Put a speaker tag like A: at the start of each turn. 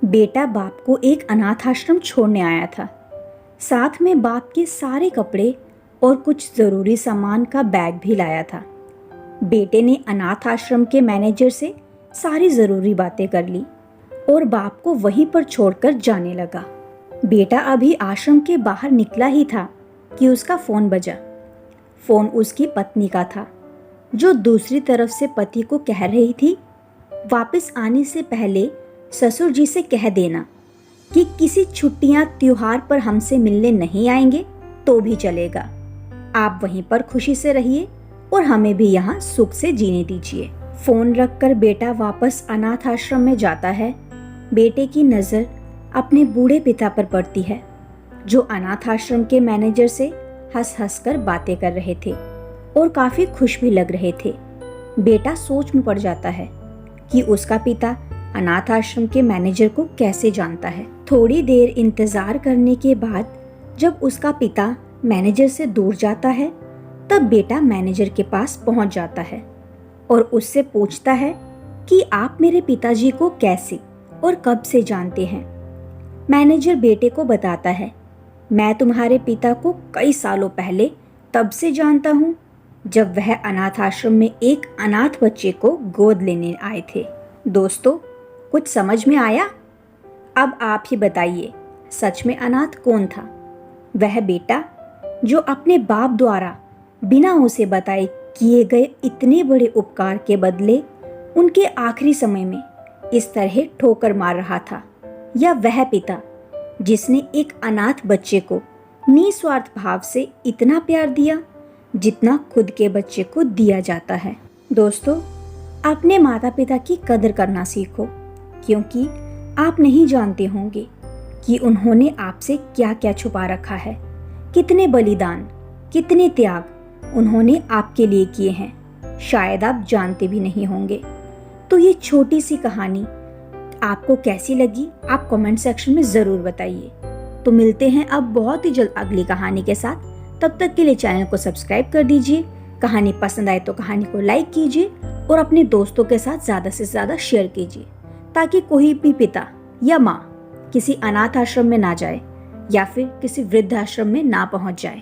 A: बेटा बाप को एक अनाथ आश्रम छोड़ने आया था। साथ में बाप के सारे कपड़े और कुछ ज़रूरी सामान का बैग भी लाया था। बेटे ने अनाथ आश्रम के मैनेजर से सारी ज़रूरी बातें कर ली और बाप को वहीं पर छोड़कर जाने लगा। बेटा अभी आश्रम के बाहर निकला ही था कि उसका फ़ोन बजा। फ़ोन उसकी पत्नी का था, जो दूसरी तरफ से पति को कह रही थी, वापस आने से पहले ससुर जी से कह देना कि किसी छुट्टियां त्योहार पर हमसे मिलने नहीं आएंगे तो भी चलेगा। आप वहीं पर खुशी से रहिए और हमें भी यहाँ सुख से जीने दीजिए। फोन रखकर बेटा वापस अनाथ आश्रम में जाता है। बेटे की नज़र अपने बूढ़े पिता पर पड़ती है, जो अनाथ आश्रम के मैनेजर से हंस हंस कर बातें कर रहे थे और काफी खुश भी लग रहे थे। बेटा सोच में पड़ जाता है कि उसका पिता अनाथ आश्रम के मैनेजर को कैसे जानता है। थोड़ी देर इंतजार करने के बाद जब उसका पिता मैनेजर से दूर जाता है, तब बेटा मैनेजर के पास पहुंच जाता है और उससे पूछता है कि आप मेरे पिताजी को कैसे और कब से जानते हैं। मैनेजर बेटे को बताता है, मैं तुम्हारे पिता को कई सालों पहले तब से जानता हूँ जब वह अनाथ आश्रम में एक अनाथ बच्चे को गोद लेने आए थे। दोस्तों, कुछ समझ में आया? अब आप ही बताइए, सच में अनाथ कौन था? वह बेटा जो अपने बाप द्वारा बिना उसे बताए किए गए इतने बड़े उपकार के बदले उनके आखिरी समय में इस तरह ठोकर मार रहा था, या वह पिता जिसने एक अनाथ बच्चे को निस्वार्थ भाव से इतना प्यार दिया जितना खुद के बच्चे को दिया जाता है? दोस्तों, अपने माता पिता की कदर करना सीखो, क्योंकि आप नहीं जानते होंगे कि उन्होंने आपसे क्या क्या छुपा रखा है, कितने बलिदान, कितने त्याग उन्होंने आपके लिए किए हैं, शायद आप जानते भी नहीं होंगे। तो ये छोटी सी कहानी आपको कैसी लगी, आप कमेंट सेक्शन में ज़रूर बताइए। तो मिलते हैं अब बहुत ही जल्द अगली कहानी के साथ। तब तक के लिए चैनल को सब्सक्राइब कर दीजिए। कहानी पसंद आए तो कहानी को लाइक कीजिए और अपने दोस्तों के साथ ज़्यादा से ज़्यादा शेयर कीजिए, ताकि कोई भी पिता या माँ किसी अनाथ आश्रम में ना जाए या फिर किसी वृद्ध आश्रम में ना पहुँच जाए।